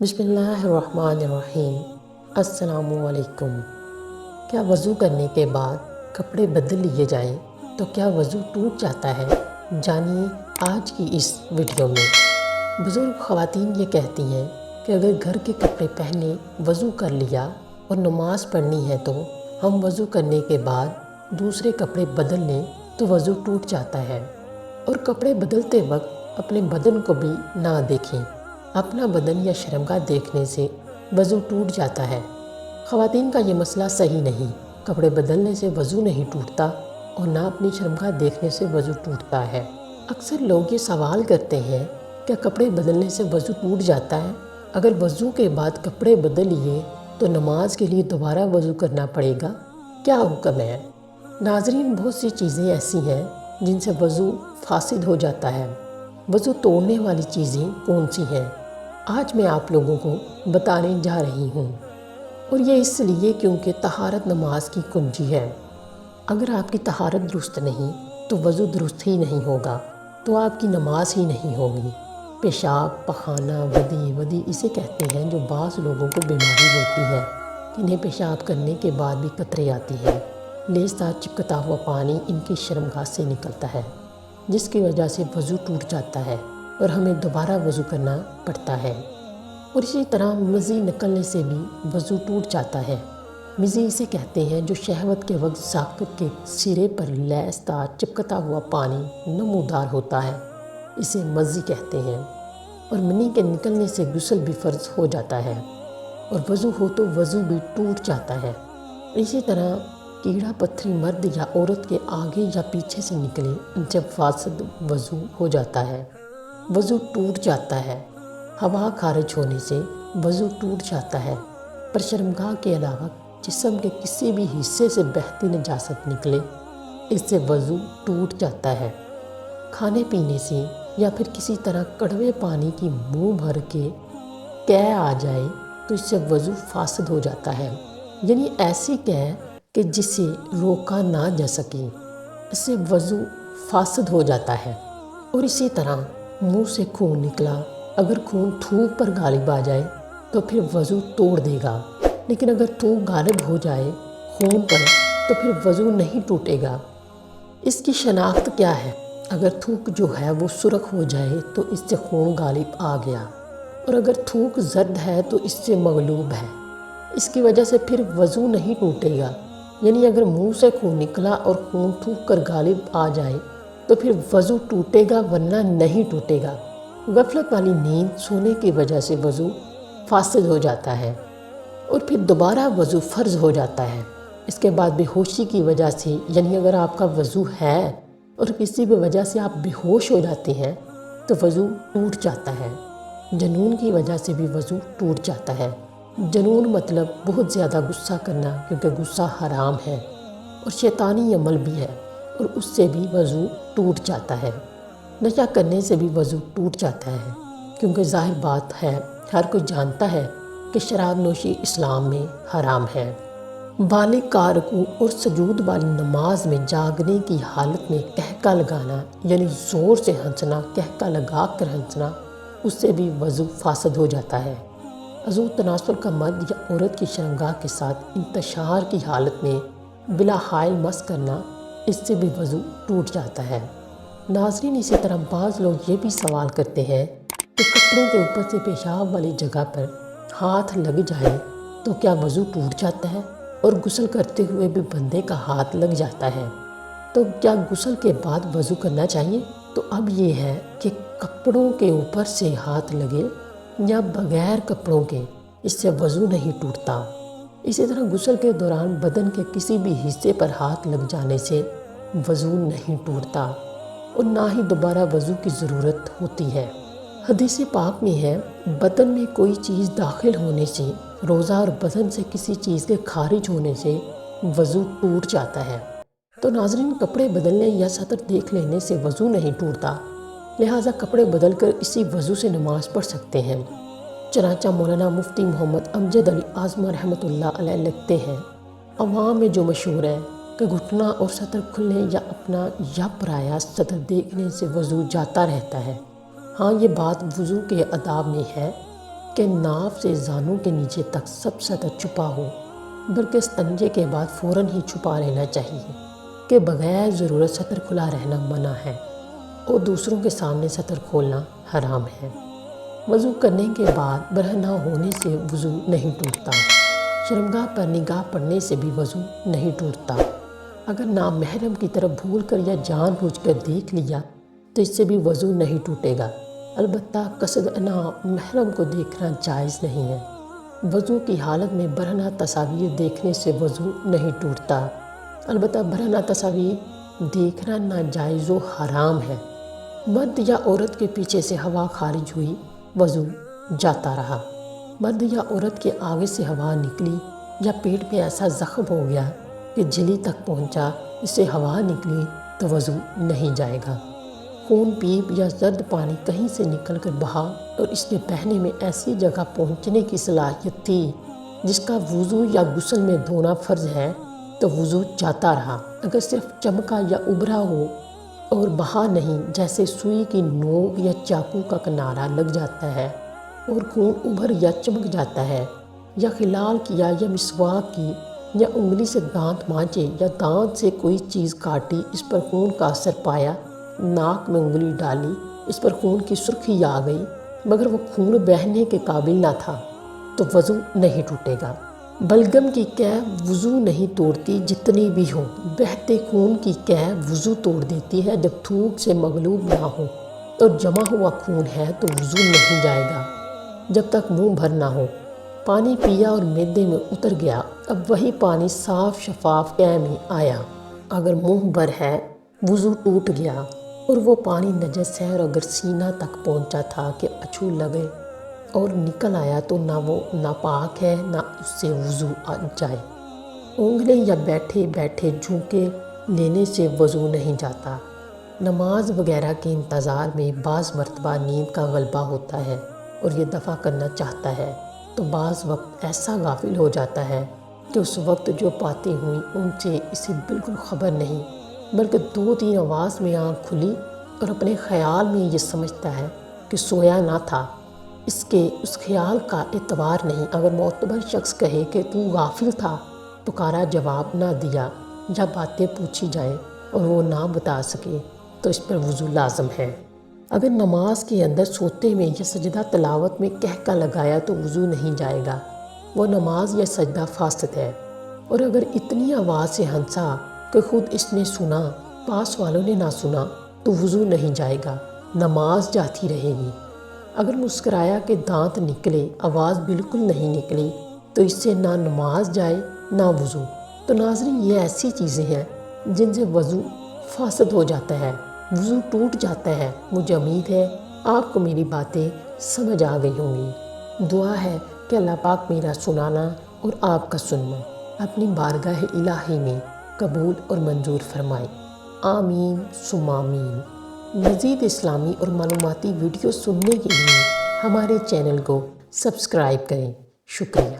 بسم اللہ الرحمن الرحیم۔ السلام علیکم۔ کیا وضو کرنے کے بعد کپڑے بدل لیے جائیں تو کیا وضو ٹوٹ جاتا ہے؟ جانیے آج کی اس ویڈیو میں۔ بزرگ خواتین یہ کہتی ہیں کہ اگر گھر کے کپڑے پہنے وضو کر لیا اور نماز پڑھنی ہے تو ہم وضو کرنے کے بعد دوسرے کپڑے بدل لیں تو وضو ٹوٹ جاتا ہے، اور کپڑے بدلتے وقت اپنے بدن کو بھی نہ دیکھیں۔ اپنا بدن یا شرمگاہ دیکھنے سے وضو ٹوٹ جاتا ہے۔ خواتین کا یہ مسئلہ صحیح نہیں۔ کپڑے بدلنے سے وضو نہیں ٹوٹتا اور نہ اپنی شرمگاہ دیکھنے سے وضو ٹوٹتا ہے۔ اکثر لوگ یہ سوال کرتے ہیں کہ کپڑے بدلنے سے وضو ٹوٹ جاتا ہے؟ اگر وضو کے بعد کپڑے بدل لیے تو نماز کے لیے دوبارہ وضو کرنا پڑے گا؟ کیا حکم ہے؟ ناظرین، بہت سی چیزیں ایسی ہیں جن سے وضو فاسد ہو جاتا ہے۔ وضو توڑنے والی چیزیں کون سی ہیں؟ آج میں آپ لوگوں کو بتانے جا رہی ہوں، اور یہ اس لیے کیونکہ طہارت نماز کی کنجی ہے۔ اگر آپ کی طہارت درست نہیں تو وضو درست ہی نہیں ہوگا، تو آپ کی نماز ہی نہیں ہوگی۔ پیشاب، پخانہ، ودی اسے کہتے ہیں جو بعض لوگوں کو بیماری ہوتی ہے۔ انہیں پیشاب کرنے کے بعد بھی قطرے آتی ہیں۔ لیسدار چپکتا ہوا پانی ان کی شرمگاہ سے نکلتا ہے، جس کی وجہ سے وضو ٹوٹ جاتا ہے اور ہمیں دوبارہ وضو کرنا پڑتا ہے۔ اور اسی طرح مزی نکلنے سے بھی وضو ٹوٹ جاتا ہے۔ مزی اسے کہتے ہیں جو شہوت کے وقت ذکر کے سرے پر لیسدار چپکتا ہوا پانی نمودار ہوتا ہے، اسے مزی کہتے ہیں۔ اور منی کے نکلنے سے غسل بھی فرض ہو جاتا ہے، اور وضو ہو تو وضو بھی ٹوٹ جاتا ہے۔ اسی طرح کیڑا پتھری مرد یا عورت کے آگے یا پیچھے سے نکلے جب فاسد وضو ہو جاتا ہے، وضو ٹوٹ جاتا ہے۔ ہوا خارج ہونے سے وضو ٹوٹ جاتا ہے، پر شرمگاہ کے علاوہ جسم کے کسی بھی حصے سے بہتی نجاست نکلے، اس سے وضو ٹوٹ جاتا ہے۔ کھانے پینے سے یا پھر کسی طرح کڑوے پانی کی منہ بھر کے قے آ جائے تو اس سے وضو فاسد ہو جاتا ہے، یعنی ایسی قے کہ جسے روکا نہ جا سکے، اس سے وضو فاسد ہو جاتا ہے۔ اور اسی طرح منہ سے خون نکلا، اگر خون تھوک پر غالب آ جائے تو پھر وضو توڑ دے گا، لیکن اگر تھوک غالب ہو جائے خون پر تو پھر وضو نہیں ٹوٹے گا۔ اس کی شناخت کیا ہے؟ اگر تھوک جو ہے وہ سرخ ہو جائے تو اس سے خون غالب آ گیا، اور اگر تھوک زرد ہے تو اس سے مغلوب ہے، اس کی وجہ سے پھر وضو نہیں ٹوٹے گا۔ یعنی اگر منہ سے خون نکلا اور خون تھوک کر غالب آ جائے تو پھر وضو ٹوٹے گا، ورنہ نہیں ٹوٹے گا۔ غفلت والی نیند سونے کی وجہ سے وضو فاسد ہو جاتا ہے، اور پھر دوبارہ وضو فرض ہو جاتا ہے۔ اس کے بعد بے ہوشی کی وجہ سے، یعنی اگر آپ کا وضو ہے اور کسی بھی وجہ سے آپ بے ہوش ہو جاتے ہیں تو وضو ٹوٹ جاتا ہے۔ جنون کی وجہ سے بھی وضو ٹوٹ جاتا ہے۔ جنون مطلب بہت زیادہ غصہ کرنا، کیونکہ غصہ حرام ہے اور شیطانی عمل بھی ہے، اور اس سے بھی وضو ٹوٹ جاتا ہے۔ نشہ کرنے سے بھی وضو ٹوٹ جاتا ہے، کیونکہ ظاہر بات ہے، ہر کوئی جانتا ہے کہ شراب نوشی اسلام میں حرام ہے۔ بالغ کا رکوع اور سجود والی نماز میں جاگنے کی حالت میں قہقہ لگانا، یعنی زور سے ہنسنا، قہقہ لگا کر ہنسنا، اس سے بھی وضو فاسد ہو جاتا ہے۔ عضو تناسل کا مرد یا عورت کی شرمگاہ کے ساتھ انتشار کی حالت میں بلا حائل مس کرنا، اس سے بھی وضو ٹوٹ جاتا ہے۔ ناظرین، اسی طرح بعض لوگ یہ بھی سوال کرتے ہیں کہ کپڑوں کے اوپر سے پیشاب والی جگہ پر ہاتھ لگ جائے تو کیا وضو ٹوٹ جاتا ہے؟ اور غسل کرتے ہوئے بھی بندے کا ہاتھ لگ جاتا ہے تو کیا غسل کے بعد وضو کرنا چاہیے؟ تو اب یہ ہے کہ کپڑوں کے اوپر سے ہاتھ لگے یا بغیر کپڑوں کے، اس سے وضو نہیں ٹوٹتا۔ اسی طرح غسل کے دوران بدن کے کسی بھی حصے پر ہاتھ لگ جانے سے وضو نہیں ٹوٹتا، اور نہ ہی دوبارہ وضو کی ضرورت ہوتی ہے۔ حدیث پاک میں ہے، بدن میں کوئی چیز داخل ہونے سے، روزہ اور بدن سے کسی چیز کے خارج ہونے سے وضو ٹوٹ جاتا ہے۔ تو ناظرین، کپڑے بدلنے یا سطر دیکھ لینے سے وضو نہیں ٹوٹتا، لہٰذا کپڑے بدل کر اسی وضو سے نماز پڑھ سکتے ہیں۔ چنانچہ مولانا مفتی محمد امجد علی اعظم رحمۃ اللہ علیہ لکھتے ہیں، عوام میں جو مشہور ہے کہ گھٹنا اور سطر کھلنے یا اپنا یا پرایا سطر دیکھنے سے وضو جاتا رہتا ہے۔ ہاں، یہ بات وضو کے آداب میں ہے کہ ناف سے زانوں کے نیچے تک سب سطر چھپا ہو، بلکہ استنجے کے بعد فوراً ہی چھپا لینا چاہیے کہ بغیر ضرورت سطر کھلا رہنا منع ہے اور دوسروں کے سامنے سطر کھولنا حرام ہے۔ وضو کرنے کے بعد برہنہ ہونے سے وضو نہیں ٹوٹتا۔ شرمگاہ پر نگاہ پڑنے سے بھی وضو نہیں ٹوٹتا۔ اگر نامحرم کی طرف بھول کر یا جان بوجھ کر دیکھ لیا تو اس سے بھی وضو نہیں ٹوٹے گا، البتہ قصد نامحرم کو دیکھنا جائز نہیں ہے۔ وضو کی حالت میں برہنہ تصاویر دیکھنے سے وضو نہیں ٹوٹتا، البتہ برہنہ تصاویر دیکھنا ناجائز و حرام ہے۔ مرد یا عورت کے پیچھے سے ہوا خارج ہوئی، وضو جاتا رہا۔ مرد یا عورت کے آگے سے ہوا نکلی یا پیٹ میں ایسا زخم ہو گیا کہ جھلی تک پہنچا، اس سے ہوا نکلی تو وضو نہیں جائے گا۔ خون پیپ یا زرد پانی کہیں سے نکل کر بہا اور اس کے بہنے میں ایسی جگہ پہنچنے کی صلاحیت تھی جس کا وضو یا غسل میں دھونا فرض ہے تو وضو جاتا رہا۔ اگر صرف چمکا یا ابھرا ہو اور بہا نہیں، جیسے سوئی کی نوک یا چاقو کا کنارہ لگ جاتا ہے اور خون ابھر یا چمک جاتا ہے، یا خلال کیا یا مسواک کی یا انگلی سے دانت مانچے یا دانت سے کوئی چیز کاٹی، اس پر خون کا اثر پایا، ناک میں انگلی ڈالی، اس پر خون کی سرخی آ گئی مگر وہ خون بہنے کے قابل نہ تھا تو وضو نہیں ٹوٹے گا۔ بلغم کی قے وضو نہیں توڑتی جتنی بھی ہو، بہتے خون کی قے وضو توڑ دیتی ہے جب تھوک سے مغلوب نہ ہو، اور جمع ہوا خون ہے تو وضو نہیں جائے گا جب تک منہ بھر نہ ہو۔ پانی پیا اور معدے میں اتر گیا، اب وہی پانی صاف شفاف قے میں آیا، اگر منہ بھر ہے وضو ٹوٹ گیا، اور وہ پانی نجس ہے، اور اگر سینہ تک پہنچا تھا کہ اچھو لگے اور نکل آیا تو نہ وہ ناپاک ہے نہ اس سے وضو جائے۔ اونگلیں یا بیٹھے بیٹھے جھونکے لینے سے وضو نہیں جاتا۔ نماز وغیرہ کے انتظار میں بعض مرتبہ نیند کا غلبہ ہوتا ہے اور یہ دفع کرنا چاہتا ہے تو بعض وقت ایسا غافل ہو جاتا ہے کہ اس وقت جو باتیں ہوئیں ان سے اسے بالکل خبر نہیں، بلکہ 2-3 آواز میں آنکھ کھلی اور اپنے خیال میں یہ سمجھتا ہے کہ سویا نہ تھا۔ اس خیال کا اعتبار نہیں۔ اگر معتبر شخص کہے کہ تو غافل تھا، پکارا جواب نہ دیا یا باتیں پوچھی جائیں اور وہ نہ بتا سکے تو اس پر وضو لازم ہے۔ اگر نماز کے اندر سوتے میں یا سجدہ تلاوت میں کہکا لگایا تو وضو نہیں جائے گا، وہ نماز یا سجدہ فاسد ہے۔ اور اگر اتنی آواز سے ہنسا کہ خود اس نے سنا، پاس والوں نے نہ سنا تو وضو نہیں جائے گا، نماز جاتی رہے گی۔ اگر مسکرایا کہ دانت نکلے، آواز بالکل نہیں نکلی تو اس سے نہ نماز جائے نہ وضو۔ تو ناظرین، یہ ایسی چیزیں ہیں جن سے وضو فاسد ہو جاتا ہے، وضو ٹوٹ جاتا ہے۔ مجھے امید ہے آپ کو میری باتیں سمجھ آ گئی ہوں گی۔ دعا ہے کہ اللہ پاک میرا سنانا اور آپ کا سننا اپنی بارگاہ الہی میں قبول اور منظور فرمائے۔ آمین ثم آمین۔ مزید اسلامی اور معلوماتی ویڈیو سننے کے لیے ہمارے چینل کو سبسکرائب کریں۔ شکریہ۔